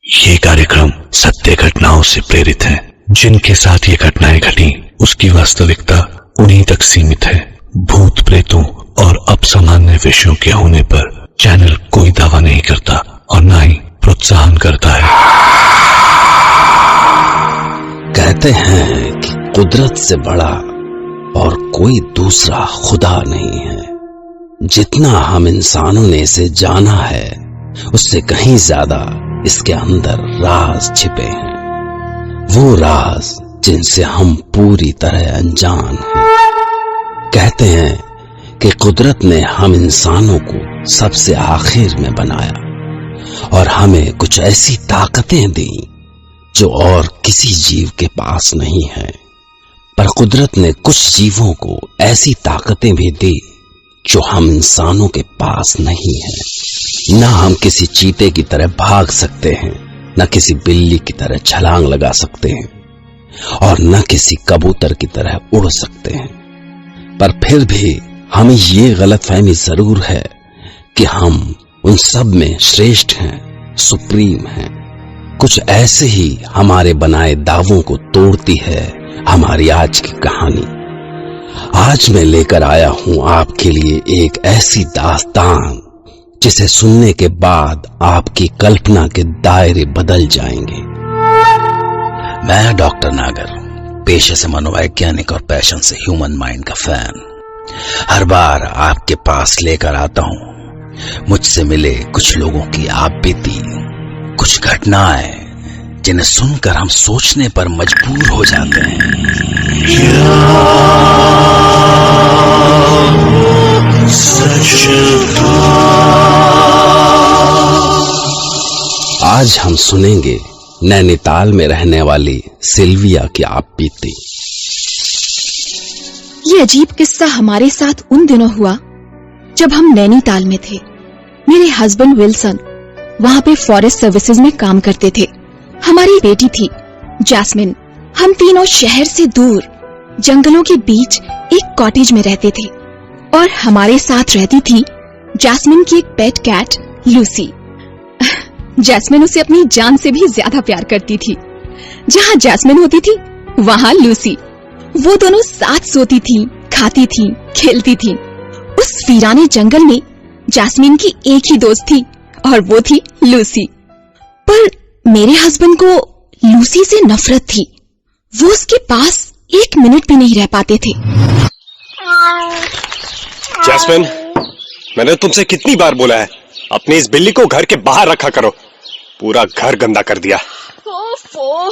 ये कार्यक्रम सत्य घटनाओं से प्रेरित है। जिनके साथ ये घटनाएं घटी उसकी वास्तविकता उन्हीं तक सीमित है। भूत प्रेतों और असामान्य विषयों के होने पर चैनल कोई दावा नहीं करता और न ही प्रोत्साहन करता है। कहते हैं कि कुदरत से बड़ा और कोई दूसरा खुदा नहीं है। जितना हम इंसानों ने इसे जाना है उससे कहीं ज्यादा इसके अंदर राज छिपे हैं। वो राज जिनसे हम पूरी तरह अनजान हैं। कहते हैं कि कुदरत ने हम इंसानों को सबसे आखिर में बनाया और हमें कुछ ऐसी ताकतें दी जो और किसी जीव के पास नहीं है। पर कुदरत ने कुछ जीवों को ऐसी ताकतें भी दी जो हम इंसानों के पास नहीं है। ना हम किसी चीते की तरह भाग सकते हैं, न किसी बिल्ली की तरह छलांग लगा सकते हैं और न किसी कबूतर की तरह उड़ सकते हैं। पर फिर भी हमें ये गलतफहमी जरूर है कि हम उन सब में श्रेष्ठ हैं, सुप्रीम हैं। कुछ ऐसे ही हमारे बनाए दावों को तोड़ती है हमारी आज की कहानी। आज मैं लेकर आया हूं आपके लिए एक ऐसी दास्तान जिसे सुनने के बाद आपकी कल्पना के दायरे बदल जाएंगे। मैं डॉक्टर नागर, पेशे से मनोवैज्ञानिक और पैशन से ह्यूमन माइंड का फैन। हर बार आपके पास लेकर आता हूं मुझसे मिले कुछ लोगों की आप बीती, कुछ घटनाएं जिन्हें सुनकर हम सोचने पर मजबूर हो जाते हैं। आज हम सुनेंगे नैनीताल में रहने वाली सिल्विया की आप बीती। ये अजीब किस्सा हमारे साथ उन दिनों हुआ जब हम नैनीताल में थे। मेरे हस्बैंड विल्सन वहाँ पे फॉरेस्ट सर्विसेज में काम करते थे। हमारी बेटी थी जैस्मिन। हम तीनों शहर से दूर जंगलों के बीच एक कॉटेज में रहते थे और हमारे साथ रहती थी जैस्मिन की एक पेट कैट लूसी। जैस्मिन उसे अपनी जान से भी ज्यादा प्यार करती थी। जहाँ जैस्मिन होती थी वहाँ लूसी। वो दोनों साथ सोती थी, खाती थी, खेलती थी। उस वीराने जंगल में जैस्मिन की एक ही दोस्त थी और वो थी लूसी। पर मेरे हस्बैंड को लूसी से नफरत थी। वो उसके पास एक मिनट भी नहीं रह पाते थे। जैस्मिन, मैंने तुमसे कितनी बार बोला है अपनी इस बिल्ली को घर के बाहर रखा करो। पूरा घर गंदा कर दिया। ओफो,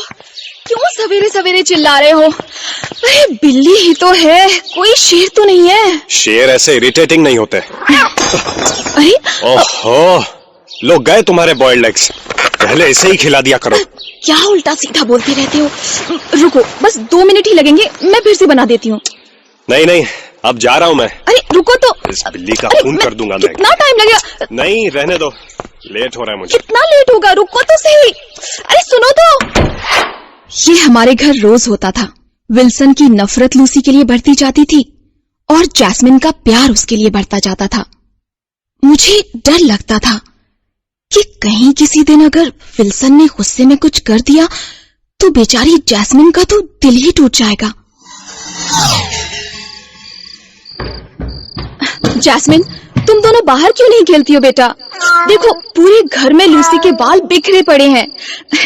क्यों सवेरे सवेरे चिल्ला रहे हो? अरे बिल्ली ही तो है, कोई शेर तो नहीं है। शेर ऐसे इरिटेटिंग नहीं होते। अरे ओहो, लोग गए तुम्हारे बॉइल्ड एग्स। पहले इसे ही खिला दिया करो। क्या उल्टा सीधा बोलते रहते हो? रुको, बस 2 मिनट ही लगेंगे, मैं फिर से बना देती हूँ। नहीं, अब जा रहा हूँ मैं। अरे रुको तो। इस बिल्ली का खून कर दूंगा मैं। कितना टाइम लगेगा? नहीं, रहने दो, लेट हो रहा है मुझे। कितना लेट होगा? रुको तो सही। अरे सुनो तो। ये हमारे घर रोज होता था। विल्सन की नफरत लूसी के लिए बढ़ती जाती थी और जैस्मिन का प्यार उसके लिए बढ़ता जाता था। मुझे डर लगता था कि कहीं किसी दिन अगर विल्सन ने गुस्से में कुछ कर दिया तो बेचारी जैस्मिन का तो दिल ही टूट जाएगा। जैस्मिन, तुम दोनों बाहर क्यों नहीं खेलती हो बेटा? देखो, पूरे घर में लूसी के बाल बिखरे पड़े हैं।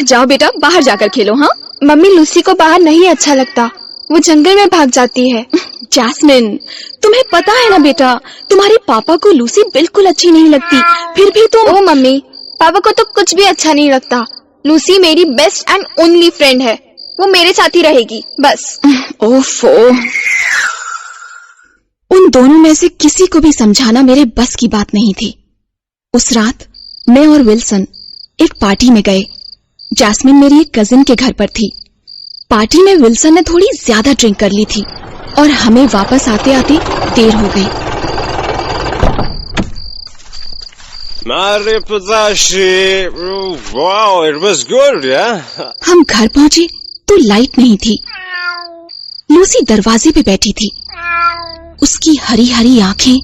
जाओ बेटा, बाहर जाकर खेलो। हाँ मम्मी, लूसी को बाहर नहीं अच्छा लगता, वो जंगल में भाग जाती है। जैस्मिन, तुम्हें पता है ना बेटा, तुम्हारे पापा को लूसी बिल्कुल अच्छी नहीं लगती, फिर भी तुम। ओ मम्मी, पापा को तो कुछ भी अच्छा नहीं लगता। लूसी मेरी बेस्ट एंड ओनली फ्रेंड है, वो मेरे साथ ही रहेगी बस। ओफो, उन दोनों में से किसी को भी समझाना मेरे बस की बात नहीं थी। उस रात मैं और विल्सन एक पार्टी में गए। जैस्मिन मेरी एक कजिन के घर पर थी। पार्टी में विल्सन ने थोड़ी ज्यादा ड्रिंक कर ली थी और हमें वापस आते आते देर हो गई। Wow, it was good, yeah? हम घर पहुंचे तो लाइट नहीं थी। लूसी दरवाजे पे बैठी थी। उसकी हरी हरी आंखें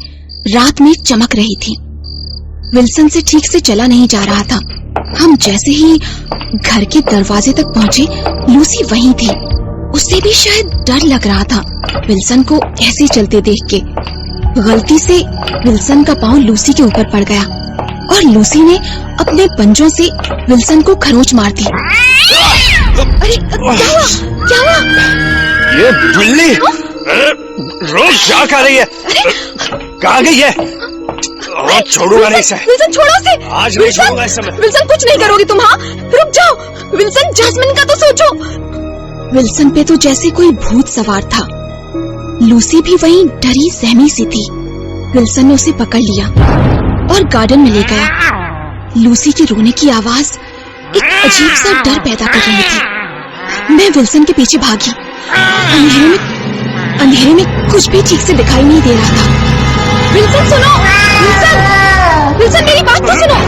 रात में चमक रही थी। विल्सन से ठीक से चला नहीं जा रहा था। हम जैसे ही घर के दरवाजे तक पहुँचे, लूसी वहीं थी। उसे भी शायद डर लग रहा था विल्सन को ऐसे चलते देख के। गलती से विल्सन का पाँव लूसी के ऊपर पड़ गया और लूसी ने अपने पंजों से विल्सन को खरोंच मार दी। अरे क्या हुआ? क्या हुआ? ये बिल्ली रोज क्या कर रही है? कहाँ गई है? रोज छोड़ूंगा नहीं इसे। विल्सन छोड़ो उसे। आज नहीं छोड़ूंगा इसे मैं। विल्सन कुछ नहीं करोगी तुम? हाँ रुक जाओ विल्सन, जैस्मिन का तो सोचो। विल्सन पे तो जैसे कोई भूत सवार था। लूसी भी वहीं डरी सहमी सी थी। विल्सन ने उसे पकड़ लिया और गार्डन में ले गया। लूसी के रोने की आवाज एक अजीब सा डर पैदा कर रही थी। मैं विल्सन के पीछे भागी। अंधेरे में कुछ भी ठीक से दिखाई नहीं दे रहा था। विल्सन सुनो, विल्सन, विल्सन मेरी बात तो सुनो।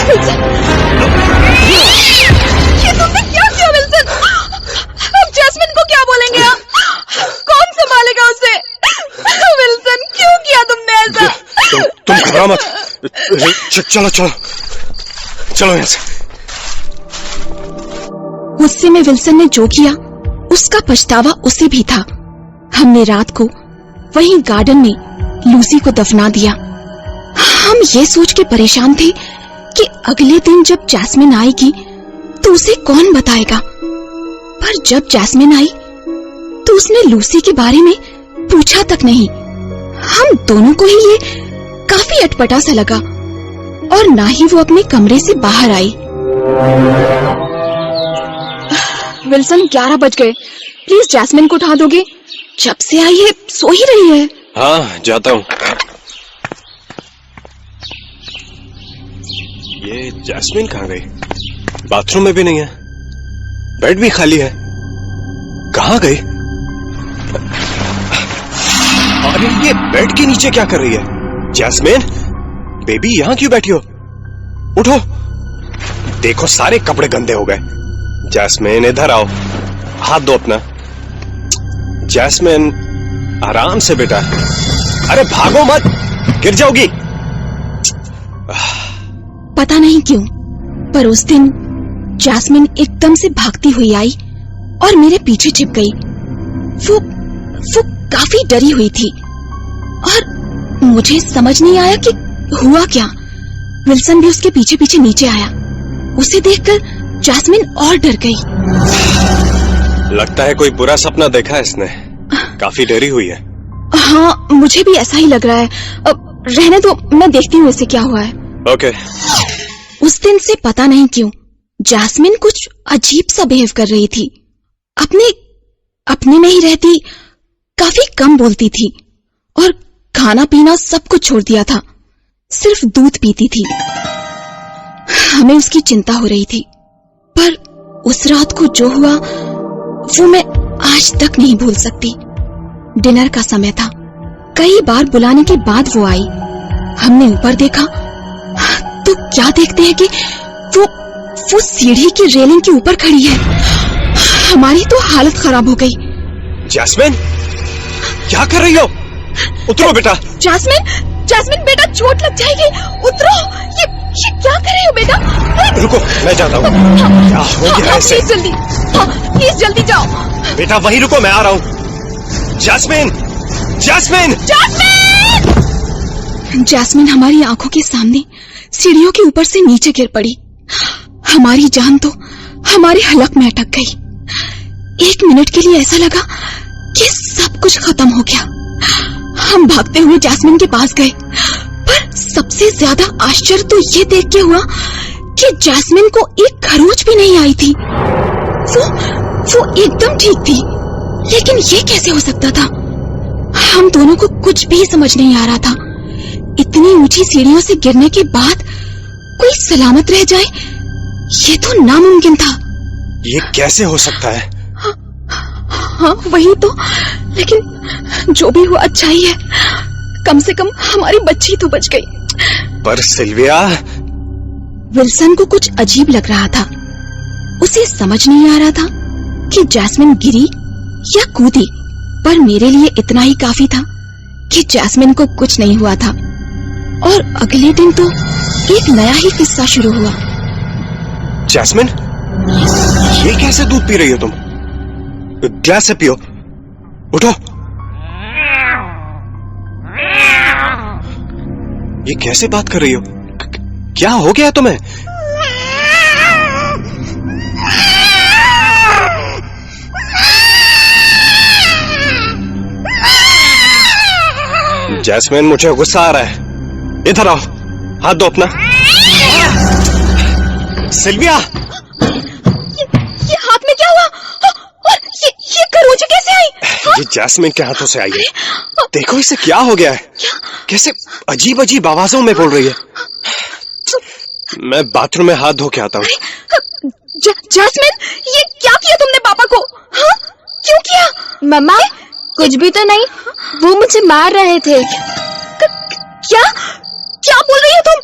विल्सन, ये तुमने क्या किया विल्सन? अब जैस्मिन को क्या बोलेंगे आप? कौन संभालेगा उसे? विल्सन क्यों किया तुमने ऐसा? तुम घबराओ मत। चलो चलो चलो यहाँ से। गुस्से में विल्सन ने जो किया उसका पछतावा उसे भी था। हमने रात को वहीं गार्डन में लूसी को दफना दिया। हम ये सोच के परेशान थे कि अगले दिन जब जैस्मिन आएगी तो उसे कौन बताएगा। पर जब जैस्मिन आई तो उसने लूसी के बारे में पूछा तक नहीं। हम दोनों को ही ये काफी अटपटा सा लगा और ना ही वो अपने कमरे से बाहर आई। विल्सन 11 बज गए। प्लीज जैस्मिन को उठा दोगे? जब से आई है सो ही रही है। हाँ जाता हूँ। ये जैस्मिन कहाँ गई? बाथरूम में भी नहीं है, बेड भी खाली है। कहाँ गई? अरे ये बेड के नीचे क्या कर रही है? जैस्मिन बेबी यहाँ क्यों बैठी हो? उठो। देखो सारे कपड़े गंदे हो गए। जैस्मिन इधर आओ, हाथ दो अपना। जैस्मिन आराम से बेटा। अरे भागो मत, गिर जाओगी। पता नहीं क्यों पर उस दिन जैस्मिन एकदम से भागती हुई आई और मेरे पीछे छिप गई। वो काफी डरी हुई थी और मुझे समझ नहीं आया कि हुआ क्या। विल्सन भी उसके पीछे पीछे नीचे आया। उसे देखकर जैस्मिन और डर गई। लगता है कोई बुरा सपना देखा है इसने। काफी डरी हुई है। हाँ मुझे भी ऐसा ही लग रहा है। रहने दो, मैं देखती हूँ इसे क्या हुआ है। ओके। उस दिन से पता नहीं क्यों जैस्मिन कुछ अजीब सा बिहेव कर रही थी। अपने में ही रहती, काफी कम बोलती थी और खाना पीना सब कुछ छोड़ दिया था। सिर्फ दूध पीती थी। हमें उसकी चिंता हो रही थी। पर उस रात को जो हुआ वो मैं आज तक नहीं भूल सकती। डिनर का समय था। कई बार बुलाने के बाद वो आई। हमने ऊपर देखा तो क्या देखते हैं कि वो सीढ़ी की रेलिंग के ऊपर खड़ी है। हमारी तो हालत खराब हो गई। जैस्मिन क्या कर रही हो? उतरो बेटा। जैस्मिन बेटा चोट लग जाएगी, उतरो। ये क्या कर रही हो बेटा? रुको मैं जाता हूँ। क्या हो गया ऐसे? प्लीज जल्दी जाओ। बेटा वहीं रुको, मैं आ रहा हूँ। जैस्मिन जैस्मिन हमारी आंखों के सामने सीढ़ियों के ऊपर से नीचे गिर पड़ी। हमारी जान तो हमारे हलक में अटक गई। 1 मिनट के लिए ऐसा लगा कि सब कुछ खत्म हो गया। हम भागते हुए जैस्मिन के पास गए, पर सबसे ज्यादा आश्चर्य तो ये देख के हुआ कि जैस्मिन को एक खरोंच भी नहीं आई थी। वो एकदम ठीक थी, लेकिन ये कैसे हो सकता था? हम दोनों को कुछ भी समझ नहीं आ रहा था। इतनी ऊंची सीढ़ियों से गिरने के बाद कोई सलामत रह जाए, ये तो नामुमकिन था। ये कैसे हो सकता है? हाँ वही तो, लेकिन जो भी हुआ अच्छा ही है। कम से कम हमारी बच्ची तो बच गई। पर सिल्विया, विल्सन को कुछ अजीब लग रहा था। उसे समझ नहीं आ रहा था कि जैस्मिन गिरी या कूदी, पर मेरे लिए इतना ही काफी था कि जैस्मिन को कुछ नहीं हुआ था। और अगले दिन तो एक नया ही किस्सा शुरू हुआ। जैस्मिन, ये कैसे दूध पी रही हो तुम? ग्लास से पियो। उठो। ये कैसे बात कर रही हो? क्या हो गया तुम्हें? जैस्मिन, मुझे गुस्सा आ रहा है। इधर आओ, हाथ दो अपना। सिल्विया, ये हाथ में क्या हुआ? और ये खरोंच कैसे आई? ये जैस्मिन के हाथों से आई है। देखो इसे क्या हो गया है। कैसे अजीब अजीब आवाजों में बोल रही है। मैं बाथरूम में हाथ धो के आता हूँ। जैस्मिन, ये क्या किया तुमने पापा को? हाँ? क्यों किया? मम्मा, कुछ भी तो नहीं, वो मुझे मार रहे थे। क्या क्या बोल रही हो तुम?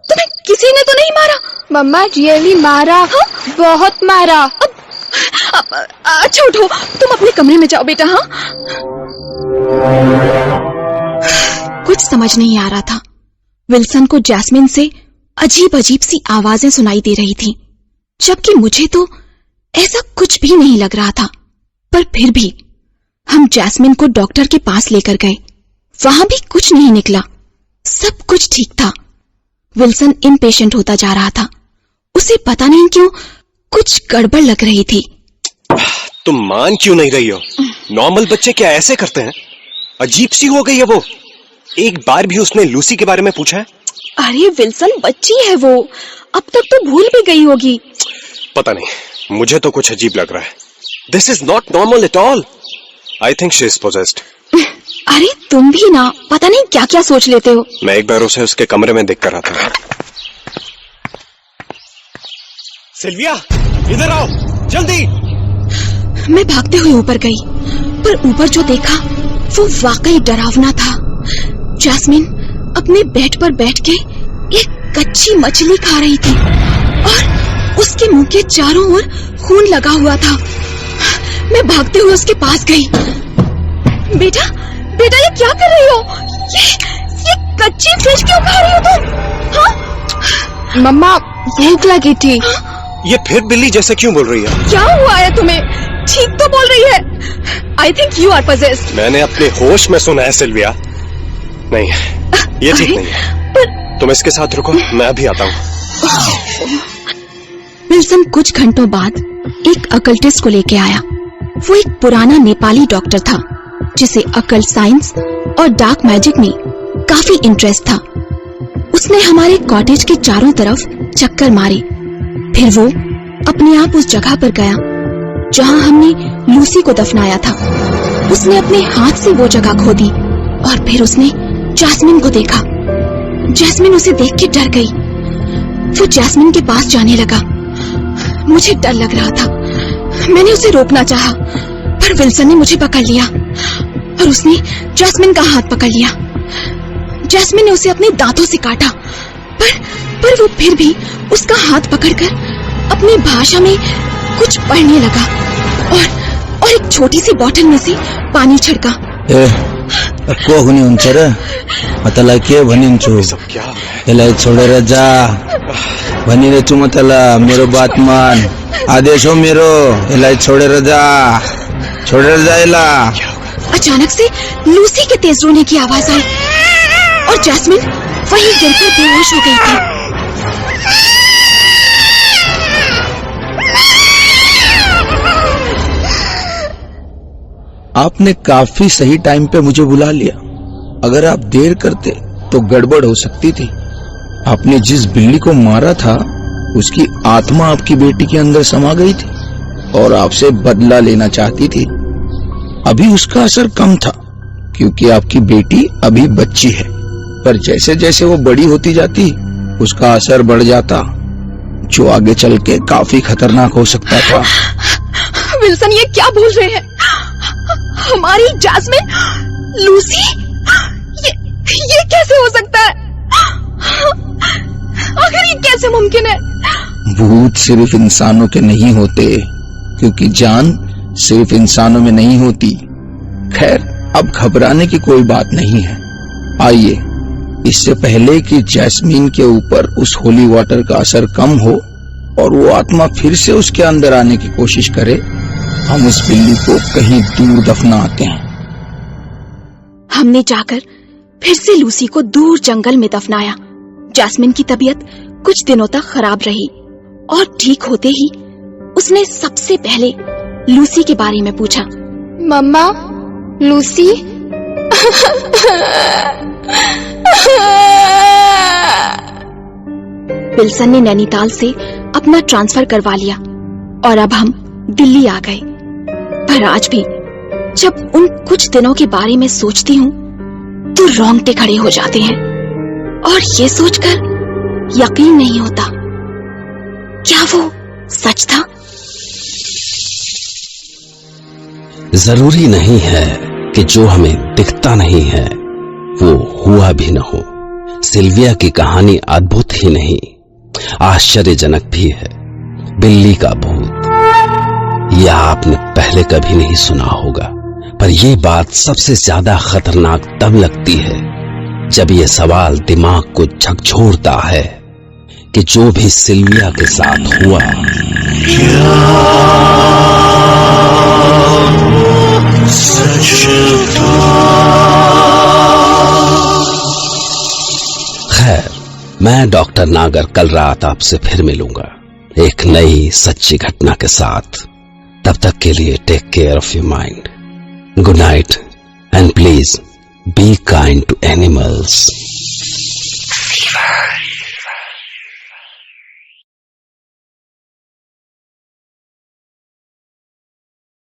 तुम्हें किसी ने तो नहीं मारा? मम्मा रियली मारा। हाँ? बहुत मारा। अच्छा उठो, तुम अपने कमरे में जाओ बेटा। हाँ, कुछ समझ नहीं आ रहा था। विल्सन को जैस्मिन से अजीब अजीब सी आवाजें सुनाई दे रही थी, जबकि मुझे तो ऐसा कुछ भी नहीं लग रहा था। पर फिर भी हम जैस्मिन को डॉक्टर के पास लेकर गए। वहां भी कुछ नहीं निकला, सब कुछ ठीक था। विल्सन इम्पेशेंट होता जा रहा था। उसे पता नहीं क्यों कुछ गड़बड़ लग रही थी। तुम मान क्यों नहीं रही हो? नॉर्मल बच्चे क्या ऐसे करते हैं? अजीब सी हो गई है वो। एक बार भी उसने लूसी के बारे में पूछा है? अरे विल्सन, बच्ची है वो, अब तक तो भूल भी गई होगी। पता नहीं, मुझे तो कुछ अजीब लग रहा है। This is not normal at all. I think she is possessed. अरे तुम भी ना, पता नहीं क्या क्या सोच लेते हो। मैं एक बार उसे उसके कमरे में देख कर रहा था। सिल्विया, इधर आओ जल्दी। मैं भागते हुए ऊपर गई, पर ऊपर जो देखा वो वाकई डरावना था। जैस्मिन अपने बेड पर बैठ के एक कच्ची मछली खा रही थी और उसके मुंह के चारों ओर खून लगा हुआ था। मैं भागते हुए उसके पास गई। बेटा बेटा, ये क्या कर रही हो? ये कच्ची फिश क्यों खा रही हो तुम? हाँ? मम्मा, भूख लगी थी। ये फिर बिल्ली जैसे क्यों बोल रही है? क्या हुआ है तुम्हें? ठीक तो बोल रही है। I think you are possessed. मैंने अपने होश में सुना है सिल्विया। नहीं, ये ठीक नहीं है। तुम इसके साथ रुको, मैं अभी आता हूँ। विल्सन कुछ घंटों बाद एक अकल्टिस्ट को लेके आया। वो एक पुराना नेपाली डॉक्टर था जिसे अकल्ट साइंस और डार्क मैजिक में काफी इंटरेस्ट था। उसने हमारे कॉटेज के चारों तरफ चक्कर मारे। फिर वो अपने आप उस जगह पर गया जहां हमने लूसी को दफनाया था। उसने अपने हाथ से वो जगह खोदी और फिर उसने जैस्मिन को देखा। जैस्मिन उसे देख के डर गई। वो जैस्मिन के पास जाने लगा। मुझे डर लग रहा था। मैंने उसे रोकना चाहा, पर विल्सन ने मुझे पकड़ लिया और उसने जैस्मिन का हाथ पकड़ लिया। जैस्मिन ने उसे अपने दांतों से काटा, पर वो फिर भी उसका हाथ पकड़कर अपनी भाषा में कुछ पढ़ने लगा और एक छोटी सी बोतल में से पानी छिड़का। को हुने हुन्छ र? म तँलाई के भनिन्छु, यसलाई छोडेर जा भनिरहेछु म तँलाई। मेरो बात मान, आदेश हो मेरो, यसलाई छोडेर जा यसलाई। अचानक से लूसी के तेज रोने की आवाज आई और जैस्मिन वहीं गिरकर बेहोश हो गई थी। आपने काफी सही टाइम पे मुझे बुला लिया। अगर आप देर करते तो गड़बड़ हो सकती थी। आपने जिस बिल्ली को मारा था उसकी आत्मा आपकी बेटी के अंदर समा गई थी और आपसे बदला लेना चाहती थी। अभी उसका असर कम था क्योंकि आपकी बेटी अभी बच्ची है, पर जैसे जैसे वो बड़ी होती जाती उसका असर बढ़ जाता, जो आगे चल के काफी खतरनाक हो सकता था। विल्सन, ये क्या बोल रहे हैं? हमारी जैस्मिन, लूसी, ये कैसे हो सकता है? आखिर ये कैसे मुमकिन है? भूत सिर्फ इंसानों के नहीं होते, क्योंकि जान सिर्फ इंसानों में नहीं होती। खैर, अब घबराने की कोई बात नहीं है। आइए, इससे पहले कि जैस्मीन के ऊपर उस होली वाटर का असर कम हो और वो आत्मा फिर से उसके अंदर आने की कोशिश करे, हम उस बिल्ली को कहीं दूर दफनाते हैं। हमने जाकर फिर से लूसी को दूर जंगल में दफनाया। जैस्मिन की तबीयत कुछ दिनों तक खराब रही और ठीक होते ही उसने सबसे पहले लूसी के बारे में पूछा। मम्मा, लूसी? विल्सन ने नैनीताल से अपना ट्रांसफर करवा लिया और अब हम दिल्ली आ गए। पर आज भी जब उन कुछ दिनों के बारे में सोचती हूँ तो रोंगटे खड़े हो जाते हैं और ये सोचकर यकीन नहीं होता, क्या वो सच था? जरूरी नहीं है कि जो हमें दिखता नहीं है वो हुआ भी न हो। सिल्विया की कहानी अद्भुत ही नहीं, आश्चर्यजनक भी है। बिल्ली का भूत, यह आपने पहले कभी नहीं सुना होगा, पर यह बात सबसे ज्यादा खतरनाक तब लगती है जब यह सवाल दिमाग को झकझोरता है कि जो भी सिल्विया के साथ हुआ खैर, मैं डॉक्टर नागर कल रात आपसे फिर मिलूंगा एक नई सच्ची घटना के साथ। तब तक के लिए take care of your mind. Good night and please be kind to animals.